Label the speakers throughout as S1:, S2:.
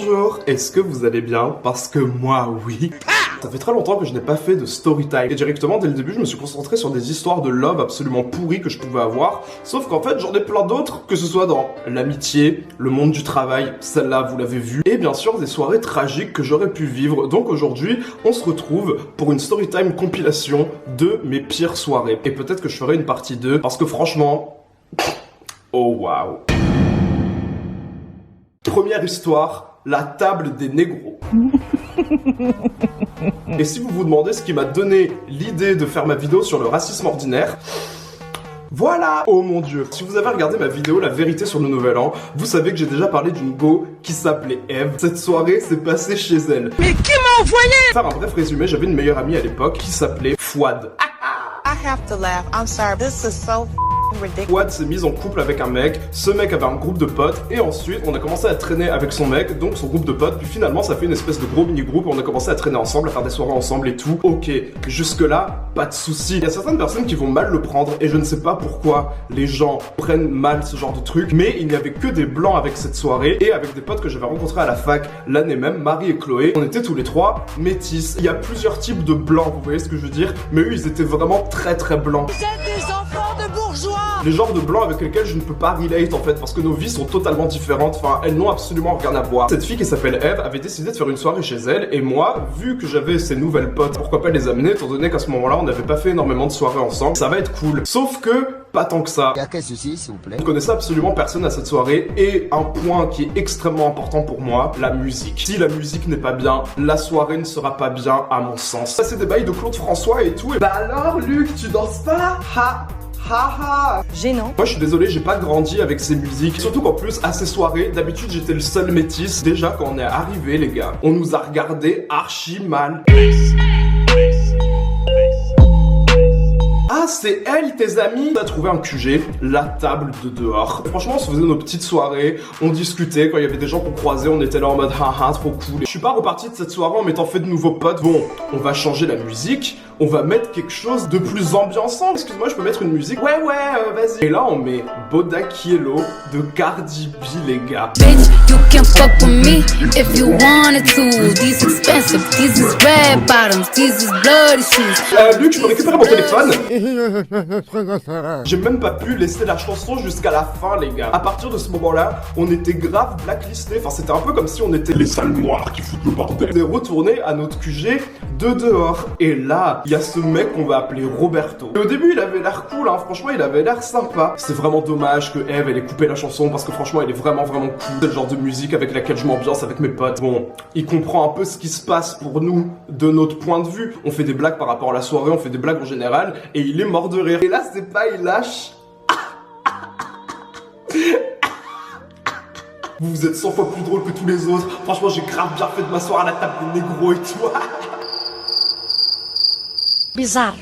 S1: Bonjour, est-ce que vous allez bien? Parce que moi, oui. Ça fait très longtemps que je n'ai pas fait de story time. Et directement, dès le début, je me suis concentré sur des histoires de love absolument pourries que je pouvais avoir. Sauf qu'en fait, j'en ai plein d'autres, que ce soit dans l'amitié, le monde du travail, celle-là, vous l'avez vu. Et bien sûr, des soirées tragiques que j'aurais pu vivre. Donc aujourd'hui, on se retrouve pour une story time compilation de mes pires soirées. Et peut-être que je ferai une partie 2, parce que franchement... Oh waouh. Première histoire, la table des négros. Et si vous vous demandez ce qui m'a donné l'idée de faire ma vidéo sur le racisme ordinaire, voilà! Oh mon dieu! Si vous avez regardé ma vidéo La vérité sur le nouvel an, vous savez que j'ai déjà parlé d'une go qui s'appelait Eve. Cette soirée s'est passée chez elle.
S2: Mais qui m'a envoyé?
S1: Pour faire un bref résumé, j'avais une meilleure amie à l'époque qui s'appelait Fouad.
S2: I have to laugh. I'm sorry. This is so ridiculous.
S1: Fouad s'est mise en couple avec un mec, ce mec avait un groupe de potes, et ensuite on a commencé à traîner avec son mec, donc son groupe de potes, puis finalement ça fait une espèce de gros mini-groupe, on a commencé à traîner ensemble, à faire des soirées ensemble et tout. Ok, jusque là, pas de soucis. Il y a certaines personnes qui vont mal le prendre, et je ne sais pas pourquoi les gens prennent mal ce genre de truc, mais il n'y avait que des blancs avec cette soirée, et avec des potes que j'avais rencontrés à la fac l'année même, Marie et Chloé, on était tous les trois métis. Il y a plusieurs types de blancs, vous voyez ce que je veux dire, mais eux ils étaient vraiment très blancs.
S2: Vous êtes des enfants de bourgeois.
S1: Les genres de blancs avec lesquels je ne peux pas relate en fait, parce que nos vies sont totalement différentes, enfin elles n'ont absolument rien à voir. Cette fille qui s'appelle Eve avait décidé de faire une soirée chez elle, et moi, vu que j'avais ces nouvelles potes, pourquoi pas les amener, étant donné qu'à ce moment-là on n'avait pas fait énormément de soirées ensemble, ça va être cool. Sauf que, pas tant que ça.
S3: Il y a quel souci, s'il vous plaît?
S1: Je ne connaissais absolument personne à cette soirée, et un point qui est extrêmement important pour moi, la musique. Si la musique n'est pas bien, la soirée ne sera pas bien à mon sens. Ça c'est des bails de Claude François et tout, et bah alors Luc, tu danses pas? Ha! Haha.
S2: Gênant.
S1: Moi je suis désolé, j'ai pas grandi avec ces musiques. Surtout qu'en plus, à ces soirées, d'habitude j'étais le seul métis. Déjà quand on est arrivé les gars, on nous a regardé archi mal. Ah, c'est elle, tes amis? On a trouvé un QG, la table de dehors. Franchement, on se faisait nos petites soirées, on discutait, quand il y avait des gens qu'on croisait, on était là en mode haha, trop cool. Je suis pas reparti de cette soirée en m'étant fait de nouveaux potes. Bon, on va changer la musique, on va mettre quelque chose de plus ambiançant. Excuse-moi, je peux mettre une musique? Ouais, vas-y. Et là, on met Bodak Yellow de Cardi B, les gars.
S4: Bitch, you can fuck with me if you wanted to. These expensive, these is red bottoms, these is bloody shoes.
S1: Luc, je peux récupérer mon téléphone? J'ai même pas pu laisser la chanson jusqu'à la fin, les gars. À partir de ce moment-là, on était grave blacklistés. Enfin, c'était un peu comme si on était les sales noirs qui foutent le bordel. On est retourné à notre QG de dehors. Et là, il y a ce mec qu'on va appeler Roberto. Et au début, il avait l'air cool, hein. Franchement, il avait l'air sympa. C'est vraiment dommage que Eve, elle ait coupé la chanson parce que franchement, elle est vraiment cool. C'est le genre de musique avec laquelle je m'ambiance avec mes potes. Bon, il comprend un peu ce qui se passe pour nous de notre point de vue. On fait des blagues par rapport à la soirée, on fait des blagues en général. Et il est mort de rire. Et là, c'est pas, il lâche. Vous êtes 100 fois plus drôle que tous les autres. Franchement, j'ai grave bien fait de m'asseoir à la table des négros et tout.
S2: Bizarre.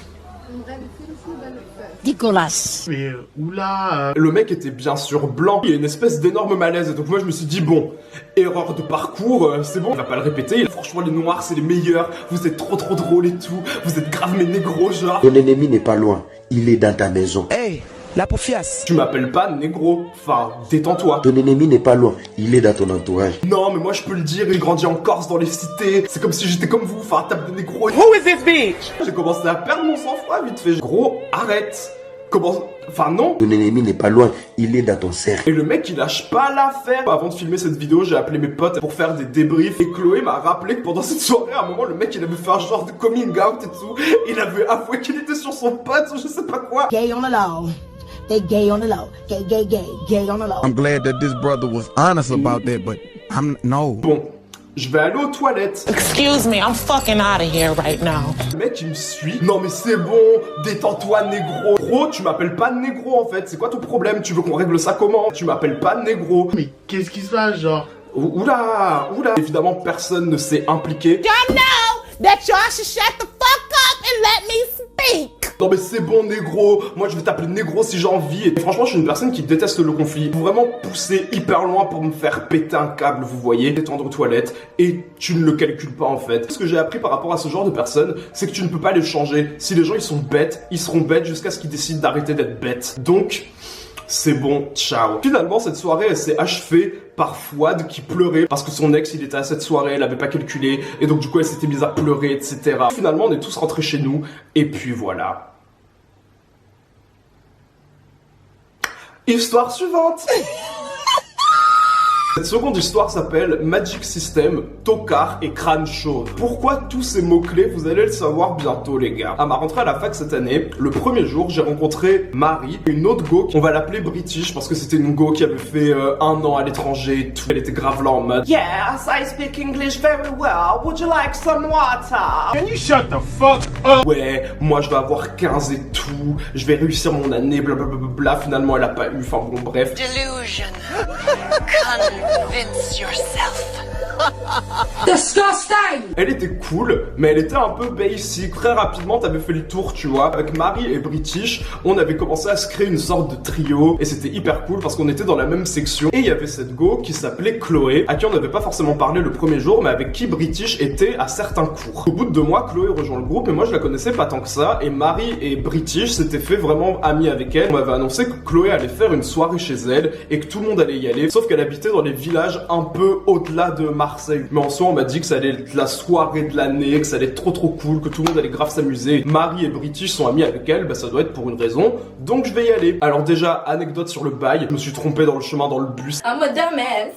S2: Dégueulasse.
S5: Mais oula.
S1: Le mec était bien sûr blanc. Il y a une espèce d'énorme malaise. Et donc moi, je me suis dit, bon, erreur de parcours, c'est bon, on va pas le répéter. Franchement, les noirs, c'est les meilleurs. Vous êtes trop drôles et tout. Vous êtes grave mes négros, genre.
S3: Ton ennemi n'est pas loin, il est dans ta maison.
S6: Hey, la paufiasse.
S1: Tu m'appelles pas négro. Enfin, détends-toi.
S3: Ton ennemi n'est pas loin, il est dans ton entourage.
S1: Non, mais moi je peux le dire, j'ai grandi en Corse dans les cités. C'est comme si j'étais comme vous, enfin, table de négro.
S6: Who is this bitch?
S1: J'ai commencé à perdre mon sang-froid vite fait. Gros, arrête. Comment... Enfin non.
S3: Ton ennemi n'est pas loin, il est dans ton cercle.
S1: Et le mec il lâche pas l'affaire. Avant de filmer cette vidéo, j'ai appelé mes potes pour faire des débriefs. Et Chloé m'a rappelé que pendant cette soirée, à un moment, le mec il avait fait un genre de coming out et tout. Il avait avoué qu'il était sur son pote ou je sais pas quoi.
S7: Gay on the low. They gay on the low. Gay on the low.
S6: I'm glad that this brother was honest about that, but no.
S1: Bon. Je vais aller aux toilettes.
S2: Excuse me, I'm fucking out of here right now.
S1: Le mec il me suit. Non mais c'est bon, détends-toi négro. Gros, tu m'appelles pas négro en fait. C'est quoi ton problème? Tu veux qu'on règle ça comment? Tu m'appelles pas négro.
S5: Mais qu'est-ce qui se passe, genre?
S1: Oula. Évidemment personne ne s'est impliqué.
S2: Y'all know that y'all should shut the fuck up and let me speak.
S1: Non mais c'est bon négro, moi je vais t'appeler négro si j'ai envie. Et franchement je suis une personne qui déteste le conflit. Faut vraiment pousser hyper loin pour me faire péter un câble, vous voyez. Détendre aux toilettes et tu ne le calcules pas en fait. Ce que j'ai appris par rapport à ce genre de personnes, c'est que tu ne peux pas les changer. Si les gens ils sont bêtes, ils seront bêtes jusqu'à ce qu'ils décident d'arrêter d'être bêtes. Donc... c'est bon, ciao. Finalement, cette soirée, elle s'est achevée par Fouad qui pleurait parce que son ex, il était à cette soirée, elle avait pas calculé, et donc du coup, elle s'était mise à pleurer, etc. Finalement, on est tous rentrés chez nous, et puis voilà. Histoire suivante. Cette seconde histoire s'appelle Magic System, Tocard et Crâne Chauve. Pourquoi tous ces mots-clés? Vous allez le savoir bientôt, les gars. À ma rentrée à la fac cette année, le premier jour, j'ai rencontré Marie, une autre go, on va l'appeler British parce que c'était une go qui avait fait 1 an à l'étranger et tout. Elle était grave là en mode
S2: Yes, I speak English very well. Would you like some water?
S5: Can you shut the fuck up?
S1: ouais, moi je vais avoir 15 et tout, je vais réussir mon année, blablabla. Finalement, elle a pas eu, enfin bon, bref.
S8: Delusion. Convince yourself.
S2: Disgusting!
S1: Elle était cool, mais elle était un peu basic. Très rapidement, t'avais fait le tour, tu vois. Avec Marie et British, on avait commencé à se créer une sorte de trio. Et c'était hyper cool parce qu'on était dans la même section. Et il y avait cette go qui s'appelait Chloé, à qui on n'avait pas forcément parlé le premier jour, mais avec qui British était à certains cours. Au bout de 2 mois, Chloé rejoint le groupe et moi je la connaissais pas tant que ça. Et Marie et British s'étaient fait vraiment amis avec elle. On m'avait annoncé que Chloé allait faire une soirée chez elle et que tout le monde allait y aller. Sauf qu'elle habitait dans les villages un peu au-delà de Marseille. Mais en soi, on m'a dit que ça allait être la soirée de l'année, que ça allait être trop cool, que tout le monde allait grave s'amuser. Marie et British sont amis avec elle, bah ça doit être pour une raison, donc je vais y aller. Alors déjà, anecdote sur le bail, je me suis trompé dans le chemin dans le bus.
S2: I'm a dumbass.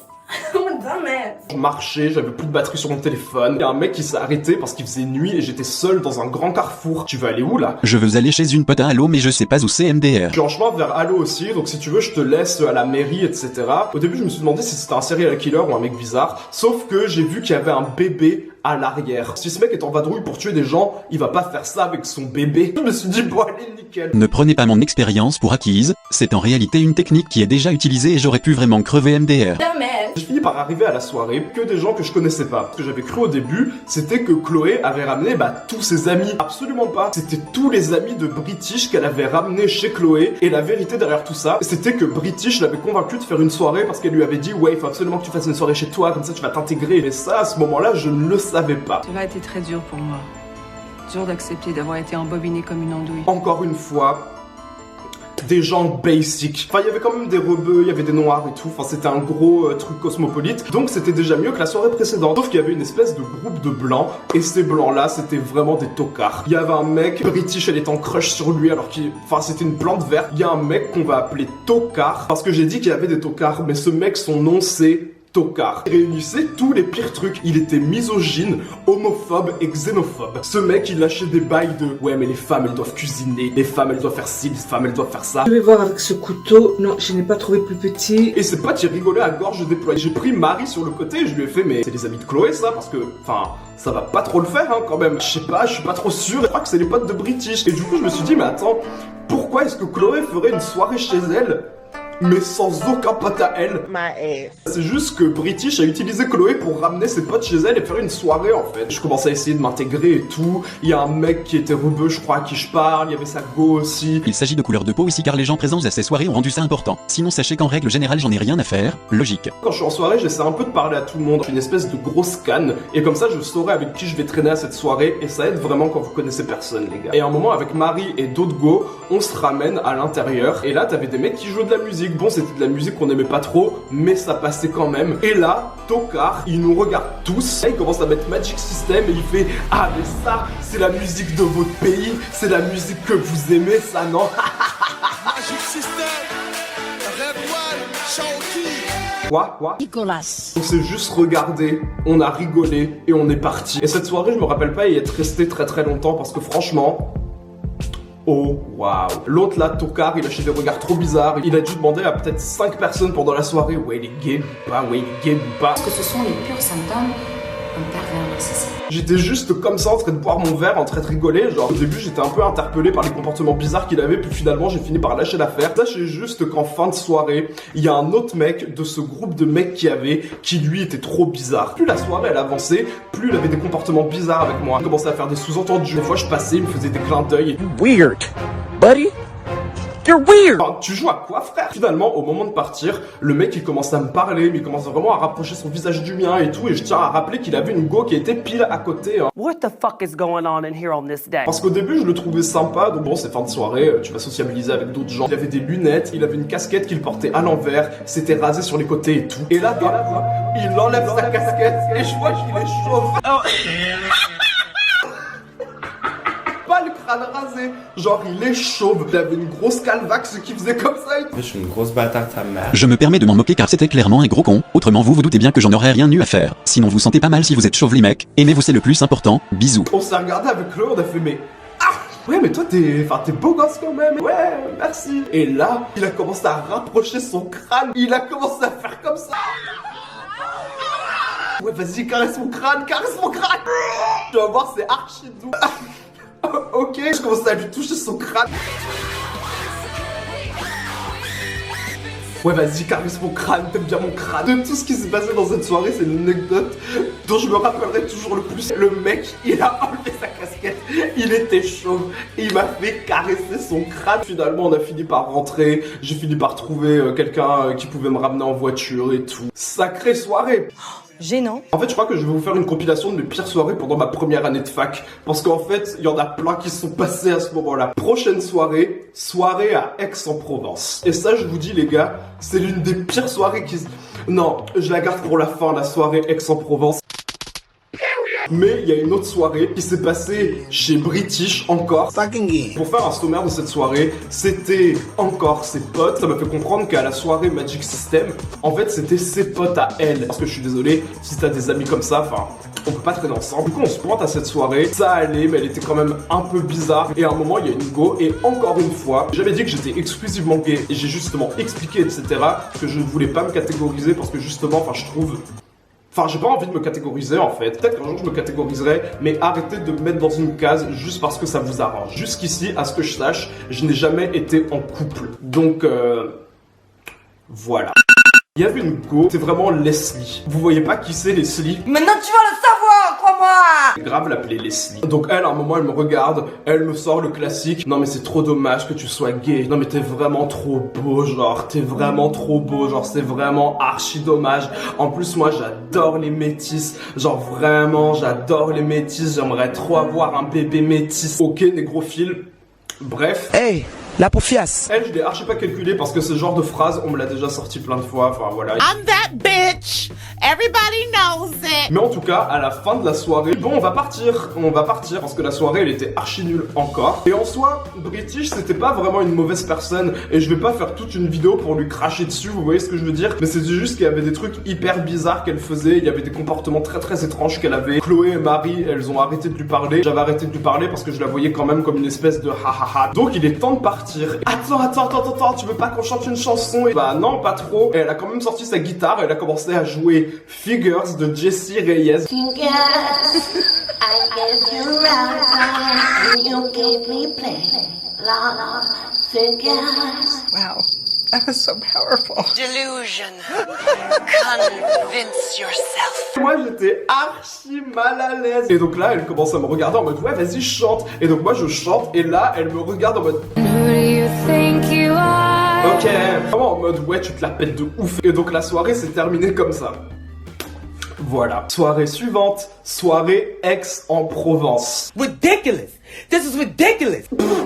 S2: I'm a dumbass.
S1: Je marchais, j'avais plus de batterie sur mon téléphone. Il y a un mec qui s'est arrêté parce qu'il faisait nuit et j'étais seul dans un grand carrefour. Tu veux aller où là?
S9: Je veux aller chez une pote à Halo mais je sais pas où c'est MDR.
S1: Je suis en chemin vers Halo aussi, donc si tu veux je te laisse à la mairie, etc. Au début je me suis demandé si c'était un serial killer ou un mec bizarre, sauf que j'ai vu qu'il y avait un bébé à l'arrière. Si ce mec est en vadrouille pour tuer des gens, il va pas faire ça avec son bébé. Je me suis dit bon allez nickel.
S9: Ne prenez pas mon expérience pour acquise, c'est en réalité une technique qui est déjà utilisée et j'aurais pu vraiment crever MDR.
S2: Dumbass.
S1: J'ai fini par arriver à la soirée, que des gens que je connaissais pas. Ce que j'avais cru au début, c'était que Chloé avait ramené tous ses amis. Absolument pas. C'était tous les amis de British qu'elle avait ramenés chez Chloé. Et la vérité derrière tout ça, c'était que British l'avait convaincu de faire une soirée parce qu'elle lui avait dit ouais, il faut absolument que tu fasses une soirée chez toi, comme ça tu vas t'intégrer. Mais ça, à ce moment-là, je ne le savais pas.
S10: Cela a été très dur pour moi. Dur d'accepter d'avoir été embobiné comme une andouille.
S1: Encore une fois, des gens basic. Enfin, il y avait quand même des rebeux, il y avait des noirs et tout. Enfin, c'était un gros truc cosmopolite. Donc, c'était déjà mieux que la soirée précédente. Sauf qu'il y avait une espèce de groupe de blancs. Et ces blancs-là, c'était vraiment des tocards. Il y avait un mec, British, elle est en crush sur lui alors qu'il... Enfin, c'était une plante verte. Il y a un mec qu'on va appeler tocard. Parce que j'ai dit qu'il y avait des tocards. Mais ce mec, son nom, c'est... Tocard. Il réunissait tous les pires trucs. Il était misogyne, homophobe et xénophobe. Ce mec, il lâchait des bails de ouais, mais les femmes, elles doivent cuisiner. Les femmes, elles doivent faire ci, les femmes, elles doivent faire ça.
S11: Je vais voir avec ce couteau. Non, je n'ai pas trouvé plus petit.
S1: Et ses potes, ils rigolaient à gorge déployée. J'ai pris Marie sur le côté et je lui ai fait mais c'est les amis de Chloé ça parce que enfin ça va pas trop le faire hein, quand même. Je sais pas, je suis pas trop sûr. Je crois que c'est les potes de British. Et du coup, je me suis dit mais attends, pourquoi est-ce que Chloé ferait une soirée chez elle mais sans aucun pote à elle? C'est juste que British a utilisé Chloé pour ramener ses potes chez elle et faire une soirée en fait. Je commençais à essayer de m'intégrer et tout. Il y a un mec qui était rebeu, je crois, à qui je parle. Il y avait sa go aussi.
S9: Il s'agit de couleur de peau ici car les gens présents à ces soirées ont rendu ça important. Sinon sachez qu'en règle générale j'en ai rien à faire, logique.
S1: Quand je suis en soirée, j'essaie un peu de parler à tout le monde. Je suis une espèce de grosse canne. Et comme ça, je saurai avec qui je vais traîner à cette soirée. Et ça aide vraiment quand vous connaissez personne, les gars. Et à un moment, avec Marie et d'autres go, on se ramène à l'intérieur. Et là, t'avais des mecs qui jouaient de la musique. Bon, c'était de la musique qu'on aimait pas trop, mais ça passait quand même. Et là, Tocard, il nous regarde tous. Là, il commence à mettre Magic System et il fait ah, mais ça, c'est la musique de votre pays. C'est la musique que vous aimez, ça, non?
S12: Magic System, Red One, Shawty.
S1: Quoi?
S7: Nicolas.
S1: On s'est juste regardé, on a rigolé et on est parti. Et cette soirée, je me rappelle pas y être resté très longtemps parce que franchement... Oh waouh. L'autre là, Tocard, il lâchait des regards trop bizarres. Il a dû demander à peut-être 5 personnes pendant la soirée ouais il est gay ou pas, ouais il est gay ou pas.
S13: Parce que ce sont les purs symptômes d'un pervers narcissique.
S1: J'étais juste comme ça en train de boire mon verre, en train de rigoler. Genre au début j'étais un peu interpellé par les comportements bizarres qu'il avait, puis finalement j'ai fini par lâcher l'affaire. Sachez juste qu'en fin de soirée, il y a un autre mec de ce groupe de mecs qu'il y avait qui lui était trop bizarre. Plus la soirée elle avançait, plus il avait des comportements bizarres avec moi. Il commençait à faire des sous-entendus. Des fois je passais, il me faisait des clins d'œil.
S3: Weird, buddy.
S1: You're weird. Enfin, tu joues à quoi, frère? Finalement, au moment de partir, le mec il commence à me parler, mais il commence vraiment à rapprocher son visage du mien et tout, et je tiens à rappeler qu'il avait une go qui était pile à côté. Hein.
S8: What the fuck is going on in here on this day?
S1: Parce qu'au début, je le trouvais sympa, donc bon, c'est fin de soirée, tu vas sociabiliser avec d'autres gens. Il avait des lunettes, il avait une casquette qu'il portait à l'envers, c'était rasé sur les côtés et tout. Et là, il enlève sa casquette et je vois qu'il est chauve. Pas le crâne rasé, genre il est chauve. Il avait une grosse calvax qui faisait comme ça.
S14: Je suis une grosse bâtarde ta mère.
S9: Je me permets de m'en moquer car c'était clairement un gros con. Autrement vous doutez bien que j'en aurais rien eu à faire. Sinon vous sentez pas mal si vous êtes chauve les mecs. Aimez-vous c'est le plus important. Bisous.
S1: On s'est regardé avec Chloé, on a fait mais... Ouais mais toi t'es beau gosse quand même. Ouais merci. Et là il a commencé à rapprocher son crâne. Il a commencé à faire comme ça. Ouais vas-y caresse mon crâne, caresse mon crâne. Tu vas voir c'est archi doux. Ok, je commence à lui toucher son crâne. Ouais vas-y caresse mon crâne, t'aimes bien mon crâne. De tout ce qui s'est passé dans cette soirée, c'est une anecdote dont je me rappellerai toujours le plus. Le mec, il a enlevé sa casquette, il était chauve, et il m'a fait caresser son crâne. Finalement on a fini par rentrer, j'ai fini par trouver quelqu'un qui pouvait me ramener en voiture et tout. Sacrée soirée.
S15: Gênant.
S1: En fait, je crois que je vais vous faire une compilation de mes pires soirées pendant ma première année de fac. Parce qu'en fait, il y en a plein qui se sont passés à ce moment-là. Prochaine soirée, soirée à Aix-en-Provence. Et ça, je vous dis les gars, c'est l'une des pires soirées qui... Non, je la garde pour la fin, la soirée Aix-en-Provence. Mais il y a une autre soirée qui s'est passée chez British encore. Pour faire un sommaire de cette soirée, c'était encore ses potes. Ça m'a fait comprendre qu'à la soirée Magic System, en fait c'était ses potes à elle. Parce que je suis désolé, si t'as des amis comme ça, enfin, on peut pas traîner ensemble. Du coup on se pointe à cette soirée, ça allait, mais elle était quand même un peu bizarre. Et à un moment il y a une go, et encore une fois, j'avais dit que j'étais exclusivement gay. Et j'ai justement expliqué, etc., que je ne voulais pas me catégoriser parce que justement, enfin je trouve... Enfin, j'ai pas envie de me catégoriser en fait. Peut-être qu'un jour je me catégoriserai, mais arrêtez de me mettre dans une case juste parce que ça vous arrange. Jusqu'ici, à ce que je sache, je n'ai jamais été en couple. Donc, voilà. Il y avait une go, c'est vraiment Leslie. Vous voyez pas qui c'est Leslie?
S15: Maintenant tu vas le savoir, crois-moi.
S1: C'est grave l'appeler Leslie. Donc elle, à un moment, elle me regarde, elle me sort le classique. Non mais c'est trop dommage que tu sois gay. Non mais t'es vraiment trop beau, genre. T'es vraiment trop beau, genre c'est vraiment archi dommage. En plus moi j'adore les métis. Genre vraiment j'adore les métis. J'aimerais trop avoir un bébé métis. Ok négrophile. Bref.
S16: Hey, la paufiasse.
S1: Elle, je l'ai archi pas calculé parce que ce genre de phrase, on me l'a déjà sorti plein de fois, enfin voilà.
S2: I'm that bitch. Everybody knows it.
S1: Mais en tout cas, à la fin de la soirée, bon, on va partir parce que la soirée, elle était archi nulle encore. Et en soi, British, c'était pas vraiment une mauvaise personne et je vais pas faire toute une vidéo pour lui cracher dessus, vous voyez ce que je veux dire? Mais c'est juste qu'il y avait des trucs hyper bizarres qu'elle faisait, il y avait des comportements très très étranges qu'elle avait. Chloé et Marie, elles ont arrêté de lui parler. J'avais arrêté de lui parler parce que je la voyais quand même comme une espèce de ha. Donc il est temps de partir. Attends, tu veux pas qu'on chante une chanson? Et bah non, pas trop. Et elle a quand même sorti sa guitare, elle a commencé à jouer Figures de Jessie Reyes.
S15: Wow, that was so powerful.
S17: Delusion. Convince yourself.
S1: Moi j'étais archi mal à l'aise. Et donc là elle commence à me regarder en mode ouais vas-y chante. Et donc moi je chante et là elle me regarde en mode ok. Vraiment en mode ouais tu te la pètes de ouf. Et donc la soirée s'est terminée comme ça. Voilà. Soirée suivante, soirée Aix-en-Provence.
S16: Ridiculous. This is ridiculous.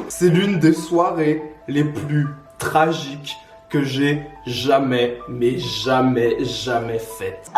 S1: C'est l'une des soirées les plus tragiques que j'ai jamais faite.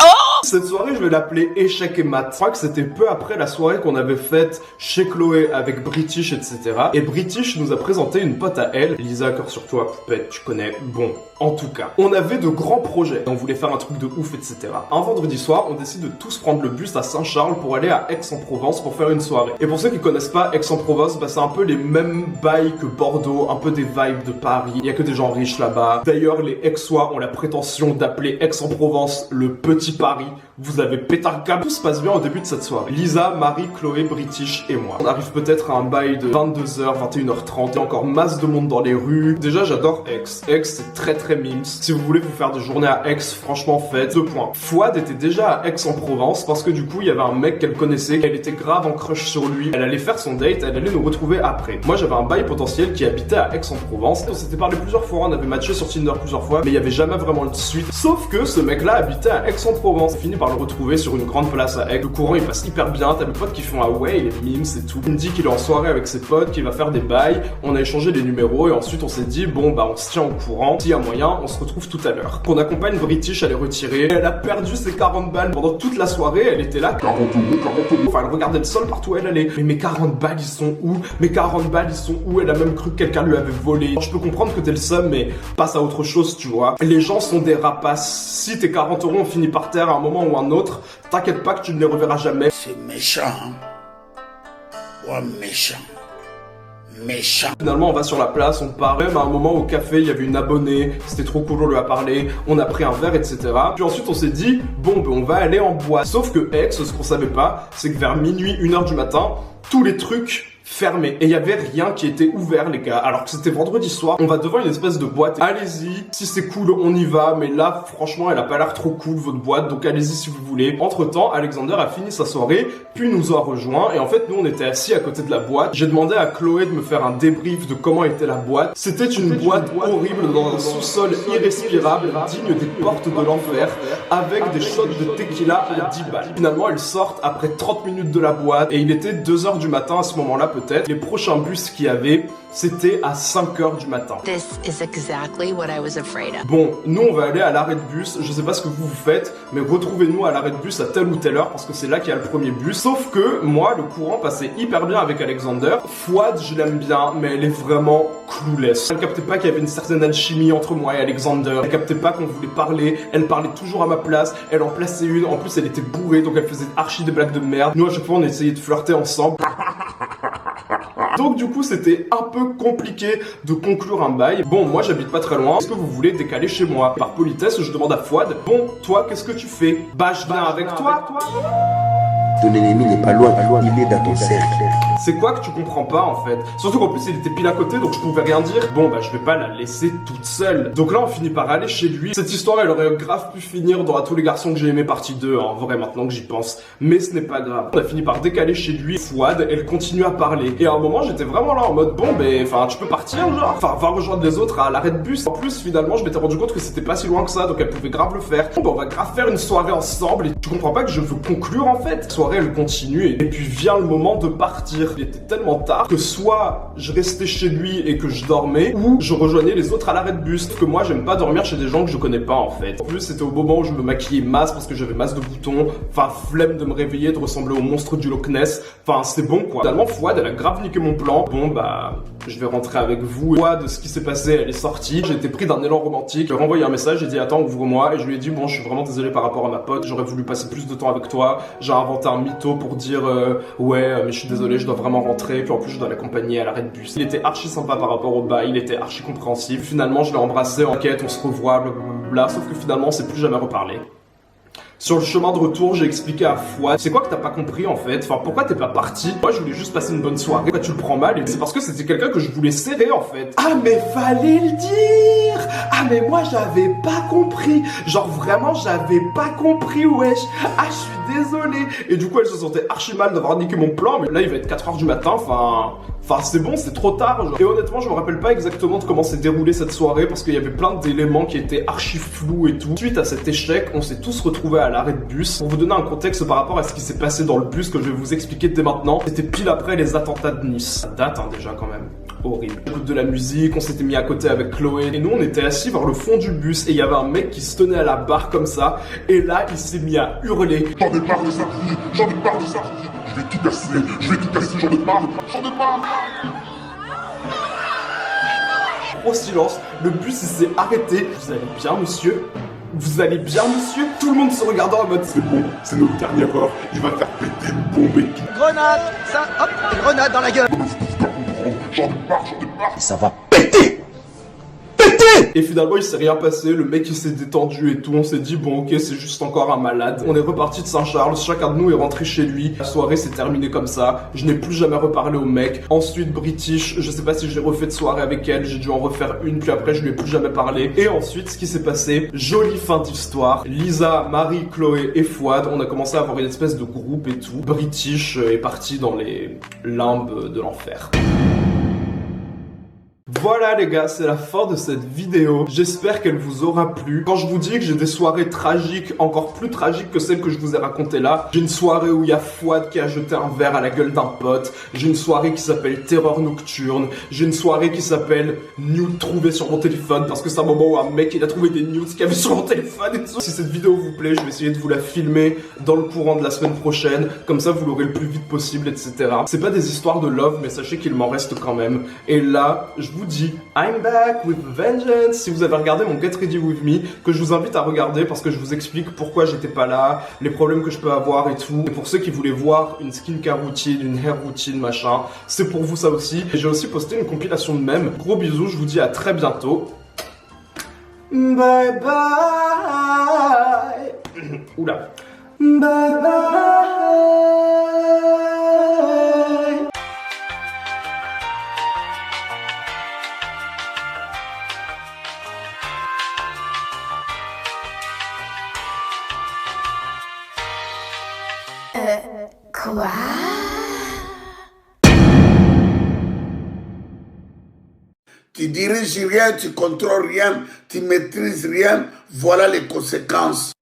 S1: Cette soirée, je vais l'appeler échec et mat. Je crois que c'était peu après la soirée qu'on avait faite chez Chloé avec British, etc. Et British nous a présenté une pote à elle, Lisa, cœur sur toi, poupette, tu connais. Bon, en tout cas, on avait de grands projets. On voulait faire un truc de ouf, etc. Un vendredi soir, on décide de tous prendre le bus à Saint-Charles pour aller à Aix-en-Provence pour faire une soirée. Et pour ceux qui connaissent pas Aix-en-Provence, bah c'est un peu les mêmes bails que Bordeaux, un peu des vibes de Paris. Il y a que des gens riches là-bas. D'ailleurs, les Aixois ont la prétention d'appeler Aix-en-Provence le petit Paris. Marie, vous avez pété un câble. Tout se passe bien au début de cette soirée. Lisa, Marie, Chloé, British et moi. On arrive peut-être à un bail de 22h, 21h30. Il y a encore masse de monde dans les rues. Déjà, j'adore Aix. Aix, c'est très très mimes. Si vous voulez vous faire des journées à Aix, franchement, faites. 2 points. Fouad était déjà à Aix-en-Provence parce que du coup, il y avait un mec qu'elle connaissait. Elle était grave en crush sur lui. Elle allait faire son date, elle allait nous retrouver après. Moi, j'avais un bail potentiel qui habitait à Aix-en-Provence. On s'était parlé plusieurs fois, on avait matché sur Tinder plusieurs fois, mais il y avait jamais vraiment de suite. Sauf que ce mec-là habitait à Aix-en-Provence. On finit par le retrouver sur une grande place à Aix. Le courant, il passe hyper bien. T'as mes potes qui font ah ouais, il est mimes et tout. Il me dit qu'il est en soirée avec ses potes, qu'il va faire des bails. On a échangé les numéros et ensuite on s'est dit bon bah on se tient au courant. S'il y a moyen, on se retrouve tout à l'heure. On accompagne British à les retirer. Elle a perdu ses 40 balles pendant toute la soirée. Elle était là. 40 euros. Enfin, elle regardait le sol partout où elle allait. Mais mes 40 balles, ils sont où? Mes 40 balles, ils sont où? Elle a même cru que quelqu'un lui avait volé. Je peux comprendre que t'es le seum, mais passe à autre chose, tu vois. Les gens sont des rapaces. Si tes 40 euros ont fini par terre à un moment ou un autre, t'inquiète pas que tu ne les reverras jamais.
S18: C'est méchant. Ouais, méchant. Méchant.
S1: Finalement, on va sur la place, on part. Même à un moment au café, il y avait une abonnée, c'était trop cool, on lui a parlé, on a pris un verre, etc. Puis ensuite, on s'est dit, bon, ben, on va aller en boîte. Sauf que Aix, ce qu'on savait pas, c'est que vers minuit, 1h du matin, tous les trucs fermé. Et il y avait rien qui était ouvert, les gars. Alors que c'était vendredi soir. On va devant une espèce de boîte. Allez-y. Si c'est cool, on y va. Mais là, franchement, elle a pas l'air trop cool, votre boîte. Donc allez-y si vous voulez. Entre temps, Alexander a fini sa soirée, puis nous a rejoint. Et en fait, nous, on était assis à côté de la boîte. J'ai demandé à Chloé de me faire un débrief de comment était la boîte. C'était une boîte horrible dans un sous-sol irrespirable, digne des portes de l'enfer, avec des shots de tequila à 10 balles. Finalement, elles sortent après 30 minutes de la boîte. Et il était 2h du matin à ce moment-là, peut-être. Les prochains bus qu'il y avait, c'était à 5h du matin.
S17: This is exactly what I was afraid of.
S1: Bon, nous on va aller à l'arrêt de bus, je sais pas ce que vous faites, mais retrouvez-nous à l'arrêt de bus à telle ou telle heure parce que c'est là qu'il y a le premier bus. Sauf que moi, le courant passait hyper bien avec Alexander. Fouad, je l'aime bien, mais elle est vraiment clueless. Elle captait pas qu'il y avait une certaine alchimie entre moi et Alexander. Elle captait pas qu'on voulait parler, elle parlait toujours à ma place, elle en plaçait une, en plus elle était bourrée, donc elle faisait archi des blagues de merde. Nous à chaque fois on essayait de flirter ensemble. Donc du coup c'était un peu compliqué de conclure un bail. Bon, moi j'habite pas très loin, est-ce que vous voulez décaler chez moi? Par politesse je demande à Fouad, bon toi qu'est-ce que tu fais? Bah je viens avec toi.
S3: Ton ennemi n'est pas loin, il est dans ton cercle.
S1: C'est quoi que tu comprends pas en fait? Surtout qu'en plus il était pile à côté donc je pouvais rien dire. Bon bah je vais pas la laisser toute seule. Donc là on finit par aller chez lui. Cette histoire elle aurait grave pu finir dans À tous les garçons que j'ai aimé partie 2 en vrai maintenant que j'y pense. Mais ce n'est pas grave. On a fini par décaler chez lui. Fouad, elle continue à parler. Et à un moment j'étais vraiment là en mode bon ben enfin tu peux partir genre. Enfin va rejoindre les autres à l'arrêt de bus. En plus finalement je m'étais rendu compte que c'était pas si loin que ça donc elle pouvait grave le faire. Bon bah on va grave faire une soirée ensemble et tu comprends pas que je veux conclure en fait. La soirée elle continue et puis vient le moment de partir. Il était tellement tard que soit je restais chez lui et que je dormais ou je rejoignais les autres à l'arrêt de bus. Sauf que moi j'aime pas dormir chez des gens que je connais pas en fait. En plus c'était au moment où je me maquillais masse parce que j'avais masse de boutons. Enfin flemme de me réveiller, de ressembler au monstre du Loch Ness. Enfin c'est bon quoi. Finalement Fouad elle a grave niqué mon plan. Bon bah je vais rentrer avec vous. Fouad, ce qui s'est passé, elle est sortie. J'ai été pris d'un élan romantique. Je lui ai renvoyé un message, j'ai dit attends ouvre-moi et je lui ai dit bon je suis vraiment désolé par rapport à ma pote. J'aurais voulu passer plus de temps avec toi. J'ai inventé un mytho pour dire ouais mais je suis désolé je dois vraiment rentrer. Puis en plus je dois l'accompagner à l'arrêt de bus. Il était archi sympa par rapport au bail, il était archi compréhensif. Finalement je l'ai embrassé en quête, on se revoit, blablabla. Sauf que finalement on s'est plus jamais reparlé. Sur le chemin de retour, j'ai expliqué à Fouad, c'est quoi que t'as pas compris en fait? Enfin, pourquoi t'es pas parti? Moi, je voulais juste passer une bonne soirée. Pourquoi tu le prends mal? Et c'est parce que c'était quelqu'un que je voulais serrer en fait. Ah, mais fallait le dire! Ah, mais moi, j'avais pas compris. Genre, vraiment, j'avais pas compris, wesh. Ah, je suis désolé. Et du coup, elle se sentait archi mal d'avoir niqué mon plan. Mais là, il va être 4h du matin, enfin, c'est bon, c'est trop tard. Genre. Et honnêtement, je me rappelle pas exactement de comment s'est déroulée cette soirée parce qu'il y avait plein d'éléments qui étaient archi flous et tout. Suite à cet échec, on s'est tous retrouvés à l'arrêt de bus. Pour vous donner un contexte par rapport à ce qui s'est passé dans le bus que je vais vous expliquer dès maintenant, c'était pile après les attentats de Nice. Ça date hein, déjà quand même. Horrible. On écoute de la musique, on s'était mis à côté avec Chloé et nous on était assis vers le fond du bus et il y avait un mec qui se tenait à la barre comme ça et là il s'est mis à hurler.
S19: J'en ai marre de ça, j'en ai marre de ça, je vais tout casser, j'en ai marre,
S1: Au silence, le bus il s'est arrêté. Vous allez bien monsieur? Vous allez bien monsieur? Tout le monde se regardant en mode
S19: c'est bon, c'est notre dernière heure, il va faire péter une bombe et tout.
S16: Grenade, ça, hop, grenade dans la gueule.
S19: J'en ai marre.
S3: Ça va péter! Péter!
S1: Et finalement il s'est rien passé, le mec il s'est détendu et tout, on s'est dit bon ok c'est juste encore un malade. On est reparti de Saint-Charles, chacun de nous est rentré chez lui, la soirée s'est terminée comme ça, je n'ai plus jamais reparlé au mec. Ensuite British, je sais pas si j'ai refait de soirée avec elle, j'ai dû en refaire une puis après je lui ai plus jamais parlé. Et ensuite ce qui s'est passé, jolie fin d'histoire, Lisa, Marie, Chloé et Fouad, on a commencé à avoir une espèce de groupe et tout. British est parti dans les limbes de l'enfer. Voilà les gars, c'est la fin de cette vidéo. J'espère qu'elle vous aura plu. Quand je vous dis que j'ai des soirées tragiques, encore plus tragiques que celles que je vous ai racontées là, j'ai une soirée où il y a Fouad qui a jeté un verre à la gueule d'un pote, j'ai une soirée qui s'appelle Terreur Nocturne, j'ai une soirée qui s'appelle Nude trouvé sur mon téléphone, parce que c'est un moment où un mec il a trouvé des nudes qu'il y avait sur mon téléphone et tout. Si cette vidéo vous plaît, je vais essayer de vous la filmer dans le courant de la semaine prochaine, comme ça vous l'aurez le plus vite possible, etc. C'est pas des histoires de love, mais sachez qu'il m'en reste quand même. Et là, je vous dis I'm back with vengeance. Si vous avez regardé mon Get Ready With Me, que je vous invite à regarder parce que je vous explique pourquoi j'étais pas là, les problèmes que je peux avoir et tout. Et pour ceux qui voulaient voir une skincare routine, une hair routine, machin, c'est pour vous ça aussi. Et j'ai aussi posté une compilation de mèmes. Gros bisous, je vous dis à très bientôt. Bye bye. Oula. Bye bye.
S2: Quoi?
S18: Tu diriges rien, tu contrôles rien, tu maîtrises rien, voilà les conséquences.